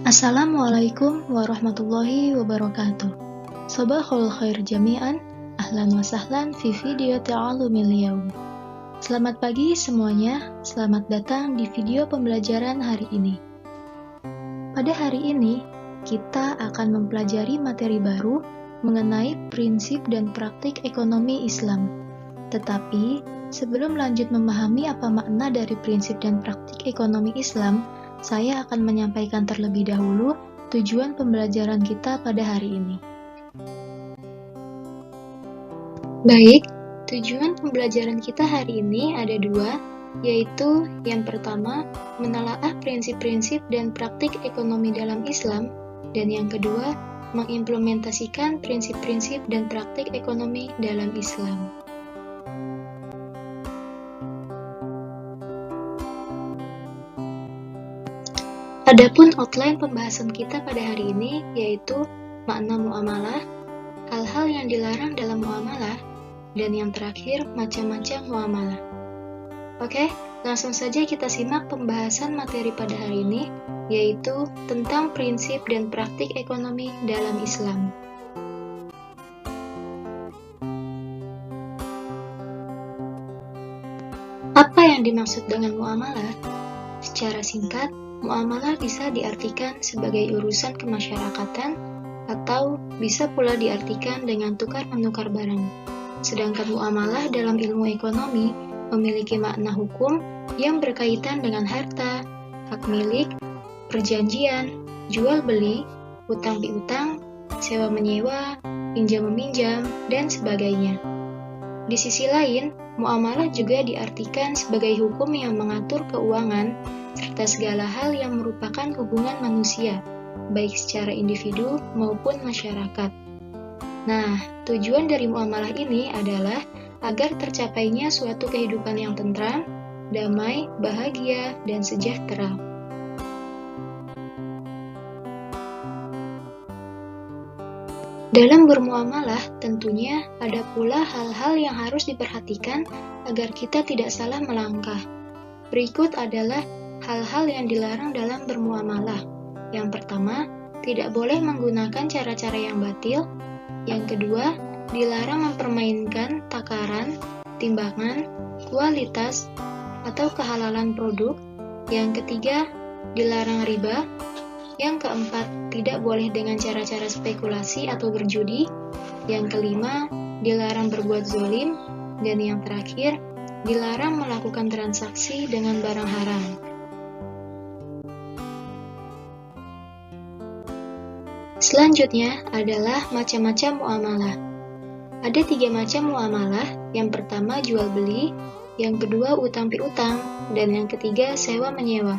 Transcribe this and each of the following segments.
Assalamualaikum warahmatullahi wabarakatuh. Sabahul khair jami'an, ahlan wa sahlan fi video ta'alumil yaum. Selamat pagi semuanya, selamat datang di video pembelajaran hari ini. Pada hari ini, kita akan mempelajari materi baru mengenai prinsip dan praktik ekonomi Islam. Tetapi, sebelum lanjut memahami apa makna dari prinsip dan praktik ekonomi Islam, saya akan menyampaikan terlebih dahulu tujuan pembelajaran kita pada hari ini. Baik, tujuan pembelajaran kita hari ini ada dua, yaitu yang pertama, menelaah prinsip-prinsip dan praktik ekonomi dalam Islam, dan yang kedua, mengimplementasikan prinsip-prinsip dan praktik ekonomi dalam Islam. Adapun outline pembahasan kita pada hari ini yaitu makna muamalah, hal-hal yang dilarang dalam muamalah, dan yang terakhir macam-macam muamalah. Oke, langsung saja kita simak pembahasan materi pada hari ini yaitu tentang prinsip dan praktik ekonomi dalam Islam. Apa yang dimaksud dengan muamalah? Secara singkat, muamalah bisa diartikan sebagai urusan kemasyarakatan atau bisa pula diartikan dengan tukar-menukar barang. Sedangkan muamalah dalam ilmu ekonomi memiliki makna hukum yang berkaitan dengan harta, hak milik, perjanjian, jual beli, utang piutang, sewa menyewa, pinjam meminjam, dan sebagainya. Di sisi lain, muamalah juga diartikan sebagai hukum yang mengatur keuangan serta segala hal yang merupakan hubungan manusia, baik secara individu maupun masyarakat. Nah, tujuan dari muamalah ini adalah agar tercapainya suatu kehidupan yang tentram, damai, bahagia, dan sejahtera. Dalam bermuamalah, tentunya ada pula hal-hal yang harus diperhatikan agar kita tidak salah melangkah. Berikut adalah hal-hal yang dilarang dalam bermuamalah. Yang pertama, tidak boleh menggunakan cara-cara yang batil. Yang kedua, dilarang mempermainkan takaran, timbangan, kualitas, atau kehalalan produk. Yang ketiga, dilarang riba. Yang keempat, tidak boleh dengan cara-cara spekulasi atau berjudi. Yang kelima, dilarang berbuat zolim. Dan yang terakhir, dilarang melakukan transaksi dengan barang haram. Selanjutnya adalah macam-macam muamalah. Ada 3 macam muamalah. Yang pertama jual beli, yang kedua utang piutang, dan yang ketiga sewa menyewa.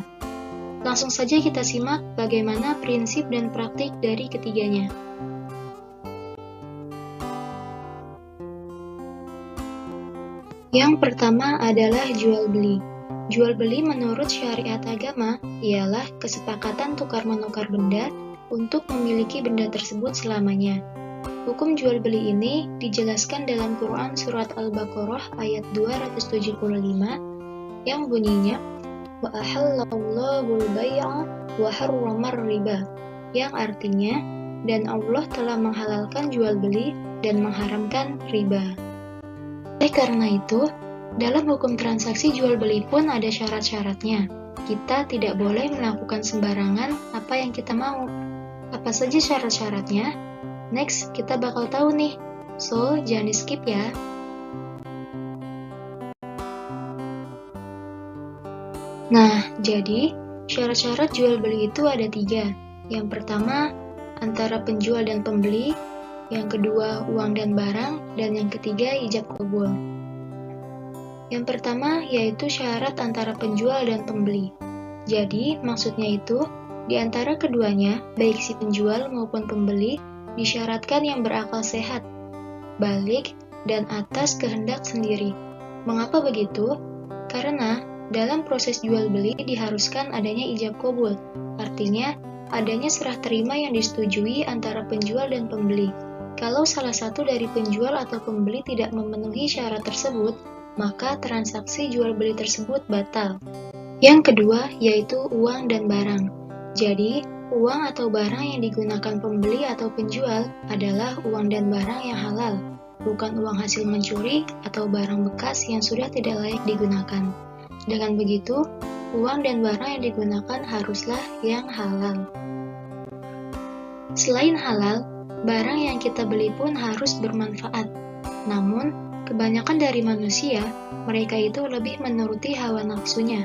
Langsung saja kita simak bagaimana prinsip dan praktik dari ketiganya. Yang pertama adalah jual beli. Jual beli menurut syariat agama ialah kesepakatan tukar-menukar benda untuk memiliki benda tersebut selamanya. Hukum jual beli ini dijelaskan dalam Quran Surat Al-Baqarah ayat 275 yang bunyinya wa ahallallahu al-bai'a wa harramar riba, yang artinya dan Allah telah menghalalkan jual beli dan mengharamkan riba. Karena itu, dalam hukum transaksi jual beli pun ada syarat-syaratnya. Kita tidak boleh melakukan sembarangan apa yang kita mau. Apa saja syarat-syaratnya? Next, kita bakal tahu nih. So, jangan di-skip ya. Nah, jadi syarat-syarat jual beli itu ada 3. Yang pertama, antara penjual dan pembeli. Yang kedua, uang dan barang. Dan yang ketiga, ijab qabul. Yang pertama, yaitu syarat antara penjual dan pembeli. Jadi, maksudnya itu, di antara keduanya, baik si penjual maupun pembeli, disyaratkan yang berakal sehat, balik, dan atas kehendak sendiri. Mengapa begitu? Karena dalam proses jual beli diharuskan adanya ijab qabul, artinya adanya serah terima yang disetujui antara penjual dan pembeli. Kalau salah satu dari penjual atau pembeli tidak memenuhi syarat tersebut, maka transaksi jual beli tersebut batal. Yang kedua yaitu uang dan barang. Jadi, uang atau barang yang digunakan pembeli atau penjual adalah uang dan barang yang halal, bukan uang hasil mencuri atau barang bekas yang sudah tidak layak digunakan. Dengan begitu, uang dan barang yang digunakan haruslah yang halal. Selain halal, barang yang kita beli pun harus bermanfaat. Namun, kebanyakan dari manusia, mereka itu lebih menuruti hawa nafsunya.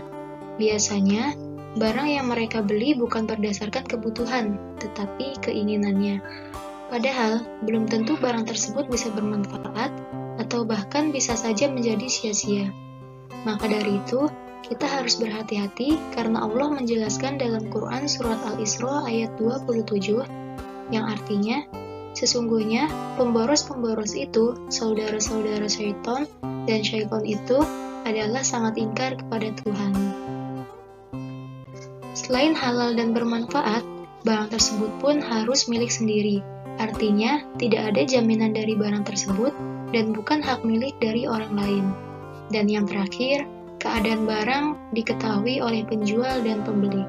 Biasanya, barang yang mereka beli bukan berdasarkan kebutuhan, tetapi keinginannya. Padahal, belum tentu barang tersebut bisa bermanfaat, atau bahkan bisa saja menjadi sia-sia. Maka dari itu, kita harus berhati-hati karena Allah menjelaskan dalam Quran Surat Al-Isra ayat 27, yang artinya, sesungguhnya pemboros-pemboros itu saudara-saudara syaitan, dan syaitan itu adalah sangat ingkar kepada Tuhan. Selain halal dan bermanfaat, barang tersebut pun harus milik sendiri. Artinya, tidak ada jaminan dari barang tersebut dan bukan hak milik dari orang lain. Dan yang terakhir, keadaan barang diketahui oleh penjual dan pembeli.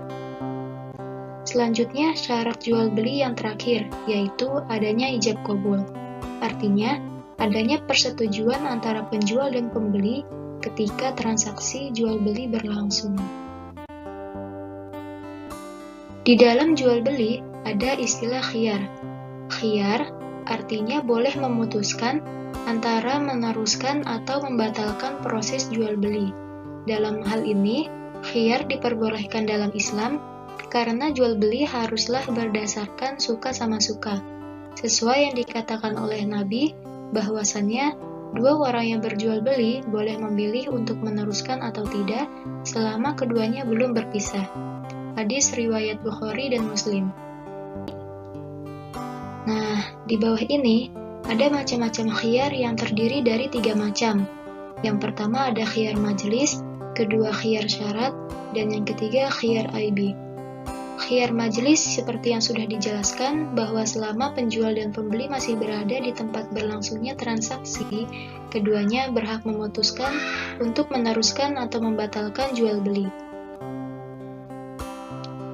Selanjutnya, syarat jual beli yang terakhir, yaitu adanya ijab qabul. Artinya, adanya persetujuan antara penjual dan pembeli ketika transaksi jual beli berlangsung. Di dalam jual beli, ada istilah khiyar. Khiyar artinya boleh memutuskan antara meneruskan atau membatalkan proses jual beli. Dalam hal ini, khiyar diperbolehkan dalam Islam karena jual beli haruslah berdasarkan suka sama suka. Sesuai yang dikatakan oleh Nabi, bahwasannya dua orang yang berjual beli boleh memilih untuk meneruskan atau tidak selama keduanya belum berpisah. Hadis riwayat Bukhari dan Muslim. Nah, di bawah ini ada macam-macam khiyar yang terdiri dari 3 macam. Yang pertama ada khiyar majelis, kedua khiyar syarat, dan yang ketiga khiyar aibi. Khiyar majelis seperti yang sudah dijelaskan bahwa selama penjual dan pembeli masih berada di tempat berlangsungnya transaksi, keduanya berhak memutuskan untuk meneruskan atau membatalkan jual beli.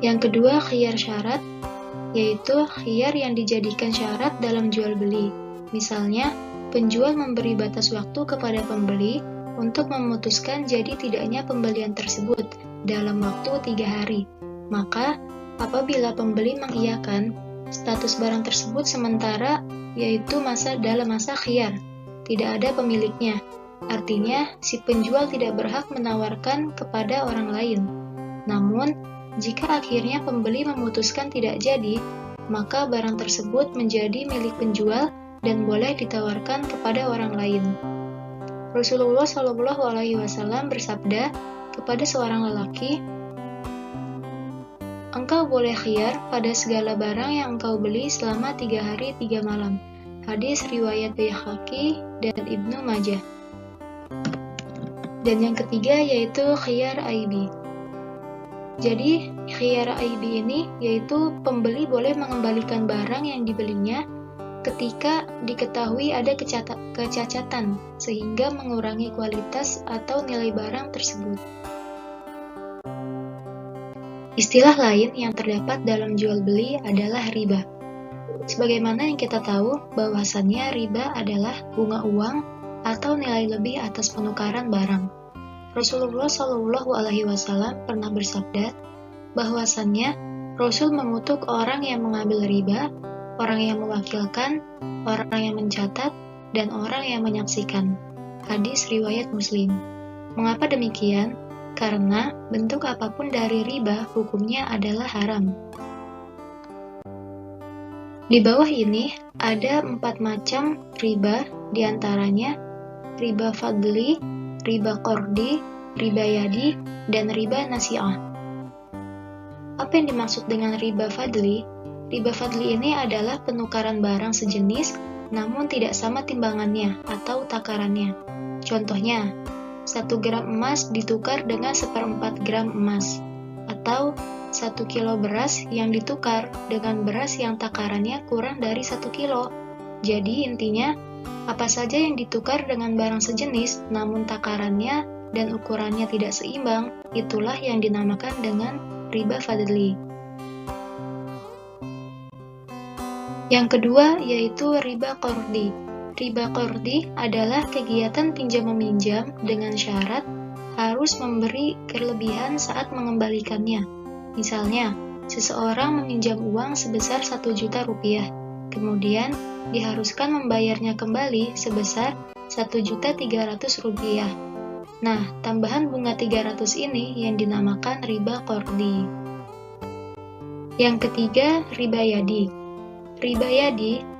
Yang kedua khiyar syarat, yaitu khiyar yang dijadikan syarat dalam jual beli. Misalnya, penjual memberi batas waktu kepada pembeli untuk memutuskan jadi tidaknya pembelian tersebut dalam waktu 3 hari. Maka, apabila pembeli mengiyakan, status barang tersebut sementara yaitu dalam masa khiyar, tidak ada pemiliknya. Artinya, si penjual tidak berhak menawarkan kepada orang lain. Namun, jika akhirnya pembeli memutuskan tidak jadi, maka barang tersebut menjadi milik penjual dan boleh ditawarkan kepada orang lain. Rasulullah SAW bersabda kepada seorang lelaki, "Engkau boleh khiyar pada segala barang yang engkau beli selama 3 hari 3 malam." Hadis riwayat Baihaqi dan Ibnu Majah. Dan yang ketiga yaitu khiyar aibi. Jadi, khiyar aibi ini yaitu pembeli boleh mengembalikan barang yang dibelinya ketika diketahui ada kecacatan sehingga mengurangi kualitas atau nilai barang tersebut. Istilah lain yang terdapat dalam jual beli adalah riba. Sebagaimana yang kita tahu bahwasannya riba adalah bunga uang atau nilai lebih atas penukaran barang. Rasulullah SAW pernah bersabda bahwasannya Rasul mengutuk orang yang mengambil riba, orang yang mewakilkan, orang yang mencatat, dan orang yang menyaksikan. Hadis riwayat Muslim. Mengapa demikian? Karena bentuk apapun dari riba hukumnya adalah haram. Di bawah ini ada 4 macam riba, diantaranya riba fadli, riba qardi, riba yadi, dan riba nasi'ah. Apa yang dimaksud dengan riba fadli? Riba fadli ini adalah penukaran barang sejenis namun tidak sama timbangannya atau takarannya. Contohnya, 1 gram emas ditukar dengan 1/4 gram emas, atau 1 kilo beras yang ditukar dengan beras yang takarannya kurang dari 1 kilo. Jadi intinya, apa saja yang ditukar dengan barang sejenis namun takarannya dan ukurannya tidak seimbang, itulah yang dinamakan dengan riba fadli. Yang kedua yaitu riba qardi. Riba qardi adalah kegiatan pinjam-meminjam dengan syarat harus memberi kelebihan saat mengembalikannya. Misalnya, seseorang meminjam uang sebesar 1 juta rupiah, kemudian diharuskan membayarnya kembali sebesar 1.300.000 rupiah. Nah, tambahan bunga 300 ini yang dinamakan riba qardi. Yang ketiga, riba yadi. Riba yadi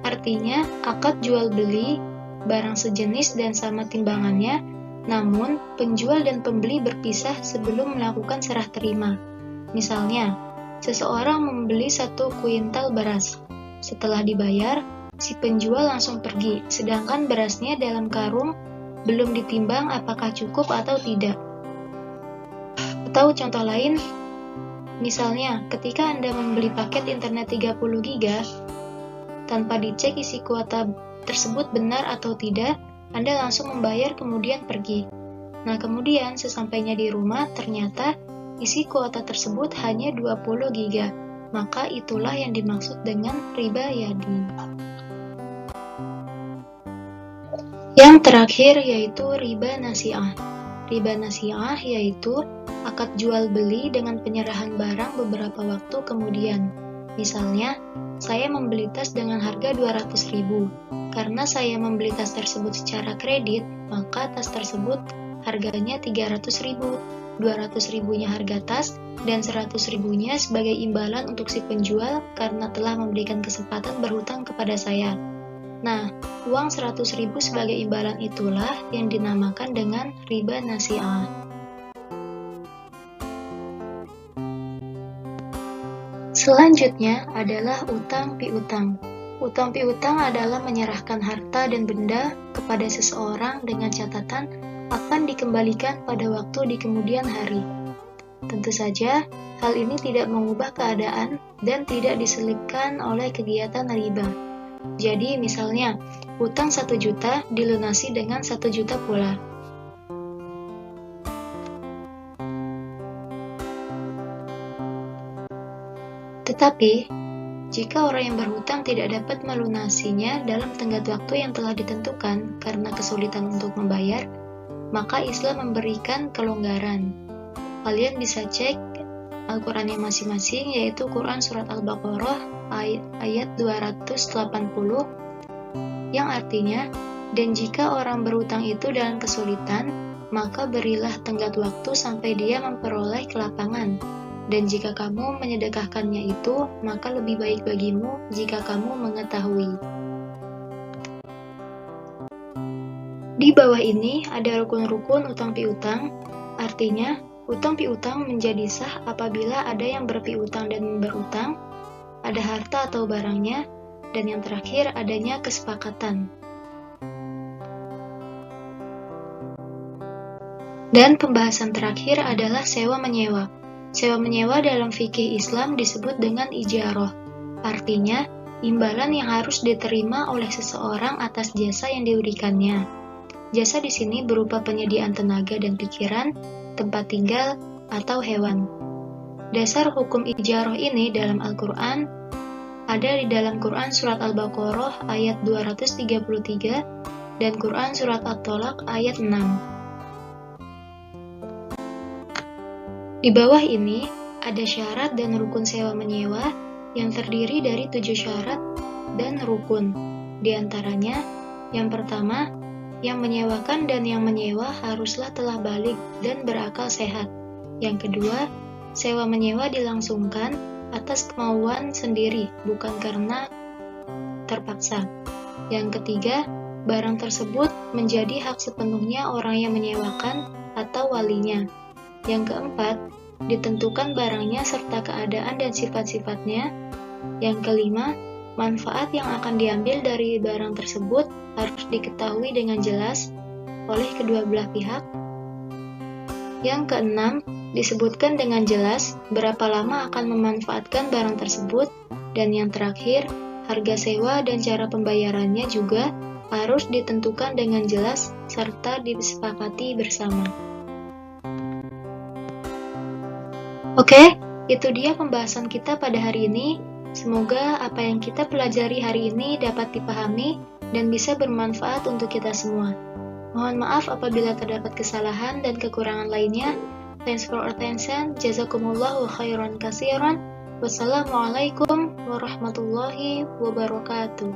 artinya akad jual beli barang sejenis dan sama timbangannya, namun penjual dan pembeli berpisah sebelum melakukan serah terima. Misalnya, seseorang membeli 1 kuintal beras. Setelah dibayar, si penjual langsung pergi, sedangkan berasnya dalam karung belum ditimbang apakah cukup atau tidak. Atau contoh lain, misalnya ketika Anda membeli paket internet 30 GB, tanpa dicek isi kuota tersebut benar atau tidak, Anda langsung membayar kemudian pergi. Nah, kemudian sesampainya di rumah ternyata isi kuota tersebut hanya 20 GB. Maka itulah yang dimaksud dengan riba yadi. Yang terakhir yaitu riba nasi'ah. Riba nasi'ah yaitu akad jual beli dengan penyerahan barang beberapa waktu kemudian. Misalnya, saya membeli tas dengan harga 200.000. Karena saya membeli tas tersebut secara kredit, maka tas tersebut harganya 300.000. 200.000-nya harga tas dan 100.000-nya sebagai imbalan untuk si penjual karena telah memberikan kesempatan berhutang kepada saya. Nah, uang 100.000 sebagai imbalan itulah yang dinamakan dengan riba nasi'ah. Selanjutnya adalah utang piutang. Utang piutang adalah menyerahkan harta dan benda kepada seseorang dengan catatan akan dikembalikan pada waktu di kemudian hari. Tentu saja, hal ini tidak mengubah keadaan dan tidak diselipkan oleh kegiatan riba. Jadi, misalnya, utang 1 juta dilunasi dengan 1 juta pula. Tetapi, jika orang yang berhutang tidak dapat melunasinya dalam tenggat waktu yang telah ditentukan karena kesulitan untuk membayar, maka Islam memberikan kelonggaran. Kalian bisa cek Al-Qurannya masing-masing, yaitu Quran Surat Al-Baqarah ayat 280, yang artinya, dan jika orang berhutang itu dalam kesulitan, maka berilah tenggat waktu sampai dia memperoleh kelapangan. Dan jika kamu menyedekahkannya itu, maka lebih baik bagimu jika kamu mengetahui. Di bawah ini ada rukun-rukun utang piutang, artinya utang piutang menjadi sah apabila ada yang berpiutang dan berutang, ada harta atau barangnya, dan yang terakhir adanya kesepakatan. Dan pembahasan terakhir adalah sewa-menyewa. Sewa-menyewa dalam fikih Islam disebut dengan ijarah, artinya imbalan yang harus diterima oleh seseorang atas jasa yang diberikannya. Jasa di sini berupa penyediaan tenaga dan pikiran, tempat tinggal, atau hewan. Dasar hukum ijarah ini dalam Al-Quran ada di dalam Quran Surat Al-Baqarah ayat 233 dan Quran Surat At-Tolaq ayat 6. Di bawah ini ada syarat dan rukun sewa-menyewa yang terdiri dari 7 syarat dan rukun. Di antaranya, yang pertama, yang menyewakan dan yang menyewa haruslah telah balik dan berakal sehat. Yang kedua, sewa-menyewa dilangsungkan atas kemauan sendiri, bukan karena terpaksa. Yang ketiga, barang tersebut menjadi hak sepenuhnya orang yang menyewakan atau walinya. Yang keempat, ditentukan barangnya serta keadaan dan sifat-sifatnya. Yang kelima, manfaat yang akan diambil dari barang tersebut harus diketahui dengan jelas oleh kedua belah pihak. Yang keenam, disebutkan dengan jelas berapa lama akan memanfaatkan barang tersebut. Dan yang terakhir, harga sewa dan cara pembayarannya juga harus ditentukan dengan jelas serta disepakati bersama. Oke, itu dia pembahasan kita pada hari ini. Semoga apa yang kita pelajari hari ini dapat dipahami dan bisa bermanfaat untuk kita semua. Mohon maaf apabila terdapat kesalahan dan kekurangan lainnya. Thanks for attention. Jazakumullahu khairan katsiran. Wassalamualaikum warahmatullahi wabarakatuh.